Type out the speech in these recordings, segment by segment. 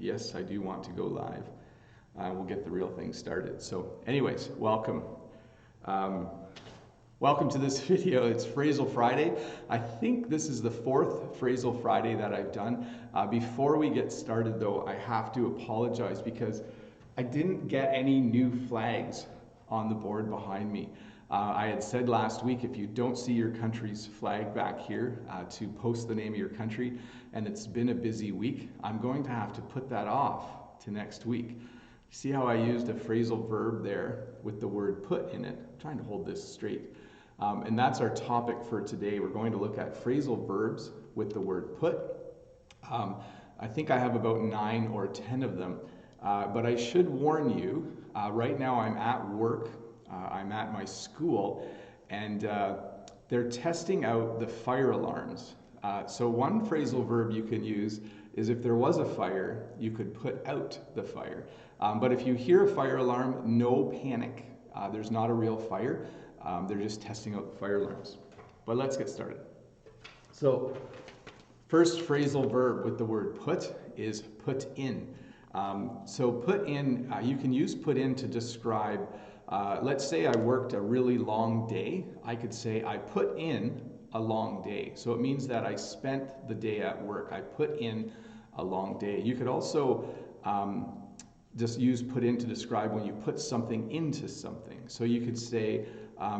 Yes, I do want to go live. We'll get the real thing started. So anyways, welcome. Welcome to this video. It's Phrasal Friday. I think this is the 4th Phrasal Friday that I've done. Before we get started though, I have to apologize because I didn't get any new flags on the board behind me. I had said last week, if you don't see your country's flag back here, to post the name of your country, and it's been a busy week, I'm going to have to put that off to next week. See how I used a phrasal verb there with the word put in it? I'm trying to hold this straight. And that's our topic for today. We're going to look at phrasal verbs with the word put. I think I have about 9 or 10 of them, but I should warn you, right now I'm at work. I'm at my school, and they're testing out the fire alarms. So one phrasal verb you can use is if there was a fire, you could put out the fire. But if you hear a fire alarm, no panic. There's not a real fire. They're just testing out the fire alarms. But let's get started. So first phrasal verb with the word put is put in. So put in, you can use put in to describe, let's say I worked a really long day. I could say I put in a long day. So it means that I spent the day at work. I put in a long day. You could also just use put in to describe when you put something into something. So you could say,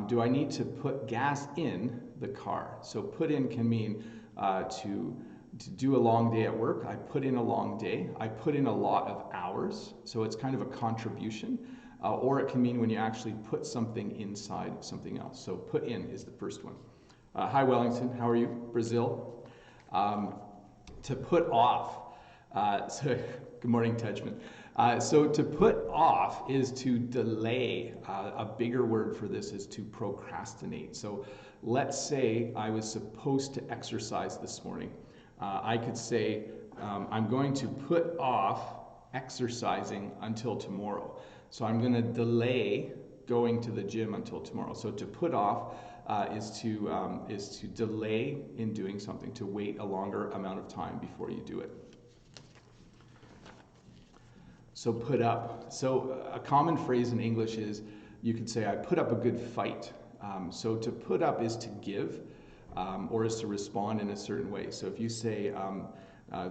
do I need to put gas in the car? So put in can mean to do a long day at work. I put in a long day. I put in a lot of hours. So it's kind of a contribution. Or it can mean when you actually put something inside something else. So put in is the first one. Hi Wellington, how are you? Brazil. To put off. So good morning, Tedgman. So to put off is to delay. A bigger word for this is to procrastinate. So let's say I was supposed to exercise this morning. I could say, I'm going to put off exercising until tomorrow. So I'm going to delay going to the gym until tomorrow. So to put off is to delay in doing something, to wait a longer amount of time before you do it. So put up. So a common phrase in English is, you could say, I put up a good fight. So to put up is to give, or is to respond in a certain way. So if you say,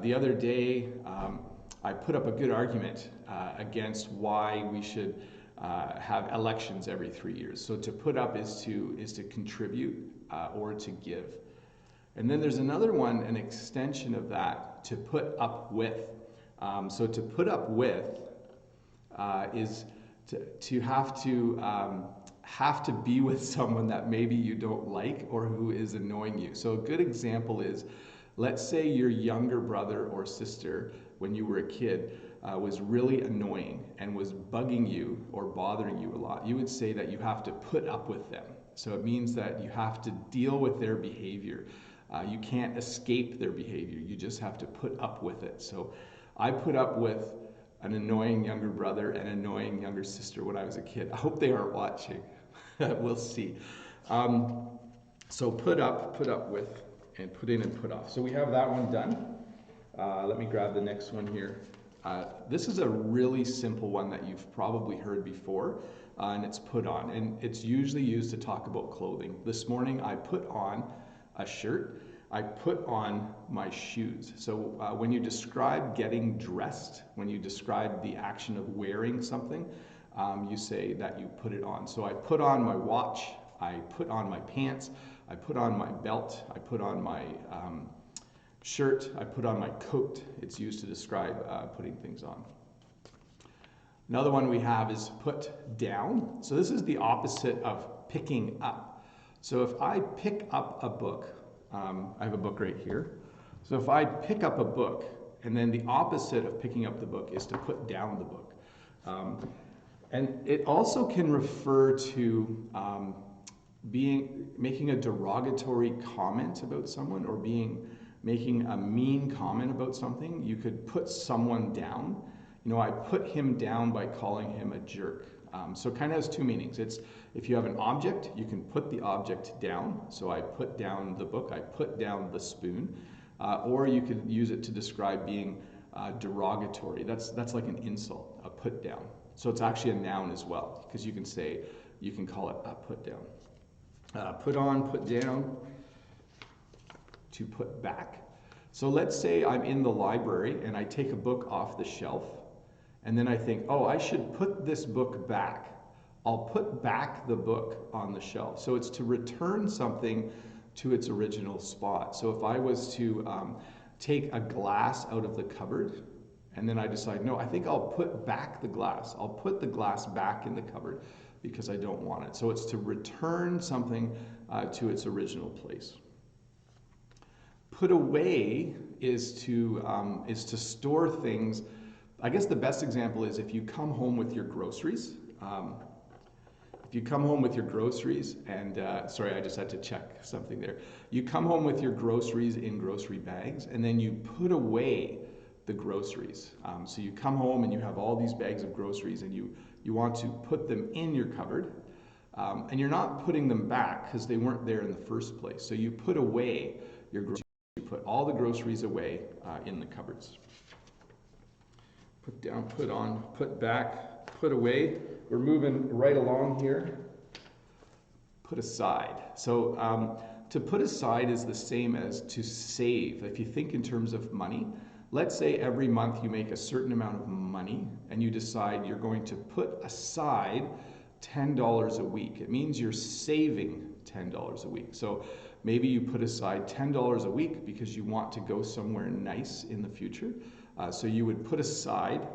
the other day, I put up a good argument against why we should have elections every 3 years. So to put up is to contribute or to give. And then there's another one, an extension of that, to put up with. So to put up with is to have to be with someone that maybe you don't like or who is annoying you. So a good example is, let's say your younger brother or sister, when you were a kid, was really annoying and was bugging you or bothering you a lot. You would say that you have to put up with them. So it means that you have to deal with their behavior. You can't escape their behavior. You just have to put up with it. So I put up with an annoying younger brother and an annoying younger sister when I was a kid. I hope they aren't watching. We'll see. So put up with, and put in and put off. So we have that one done. Let me grab the next one here. This is a really simple one that you've probably heard before, and it's put on. And it's usually used to talk about clothing. This morning I put on a shirt. I put on my shoes. So when you describe getting dressed, when you describe the action of wearing something, you say that you put it on. So I put on my watch, I put on my pants, I put on my belt, I put on my shirt, I put on my coat. It's used to describe putting things on. Another one we have is put down. So this is the opposite of picking up. So if I pick up a book, I have a book right here. So if I pick up a book, and then the opposite of picking up the book is to put down the book. And it also can refer to making a derogatory comment about someone, or making a mean comment about something. You could put someone down. You know, I put him down by calling him a jerk. So it kind of has two meanings. It's, if you have an object, you can put the object down. So I put down the book, I put down the spoon. Or you could use it to describe being derogatory. That's like an insult, a put down. So it's actually a noun as well, because you can call it a put down. Put on, put down, to put back. So let's say I'm in the library and I take a book off the shelf, and then I think, oh, I should put this book back. I'll put back the book on the shelf. So it's to return something to its original spot. So if I was to take a glass out of the cupboard, and then I decide, no, I think I'll put back the glass. I'll put the glass back in the cupboard because I don't want it. So it's to return something to its original place. Put away is to store things. I guess the best example is if you come home with your groceries. If you come home with your groceries, and sorry, I just had to check something there. You come home with your groceries in grocery bags, and then you put away the groceries. So you come home and you have all these bags of groceries, and you want to put them in your cupboard, and you're not putting them back because they weren't there in the first place. So you put away your groceries. You put all the groceries away in the cupboards. Put down, put on, put back, put away. We're moving right along here. Put aside. So to put aside is the same as to save. If you think in terms of money, let's say every month you make a certain amount of money and you decide you're going to put aside $10 a week. It means you're saving $10 a week. So maybe you put aside $10 a week because you want to go somewhere nice in the future. So you would put aside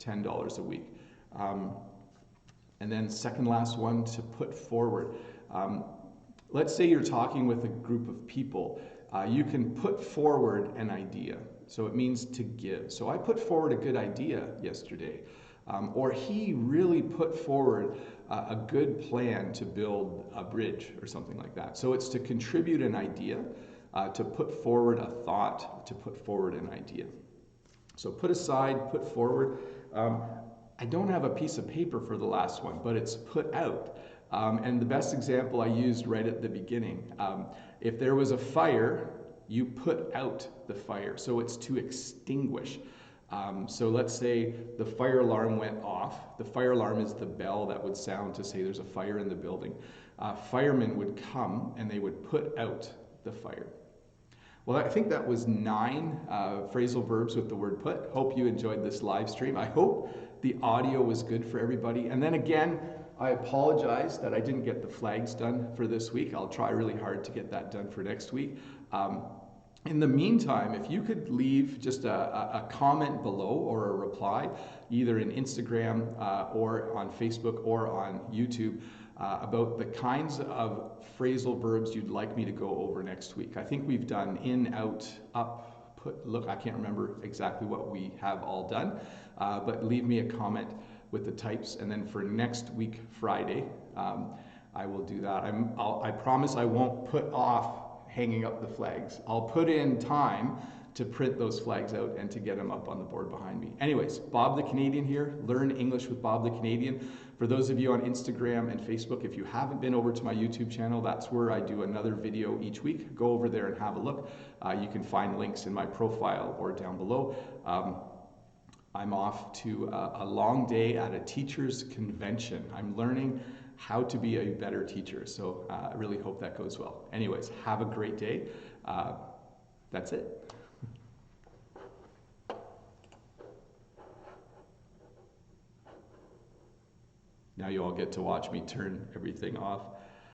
$10 a week. And then second last one, to put forward. Let's say you're talking with a group of people. You can put forward an idea. So it means to give. So I put forward a good idea yesterday. Or he really put forward a good plan to build a bridge or something like that. So it's to contribute an idea, to put forward a thought, to put forward an idea. So put aside, put forward. I don't have a piece of paper for the last one, but it's put out. And the best example I used right at the beginning. If there was a fire, you put out the fire. So it's to extinguish. So let's say the fire alarm went off. The fire alarm is the bell that would sound to say there's a fire in the building. Firemen would come and they would put out the fire. Well, I think that was 9 phrasal verbs with the word put. Hope you enjoyed this live stream. I hope the audio was good for everybody. And then again, I apologize that I didn't get the flags done for this week. I'll try really hard to get that done for next week. In the meantime, if you could leave just a comment below or a reply, either in Instagram or on Facebook or on YouTube, about the kinds of phrasal verbs you'd like me to go over next week. I think we've done in, out, up, put, look, I can't remember exactly what we have all done, but leave me a comment with the types, and then for next week, Friday, I will do that. I promise I won't put off hanging up the flags. I'll put in time to print those flags out and to get them up on the board behind me. Anyways, Bob the Canadian here, Learn English with Bob the Canadian. For those of you on Instagram and Facebook, if you haven't been over to my YouTube channel, that's where I do another video each week. Go over there and have a look. You can find links in my profile or down below. I'm off to a long day at a teacher's convention. I'm learning how to be a better teacher, so I really hope that goes well. Anyways, have a great day. That's it. Now you all get to watch me turn everything off.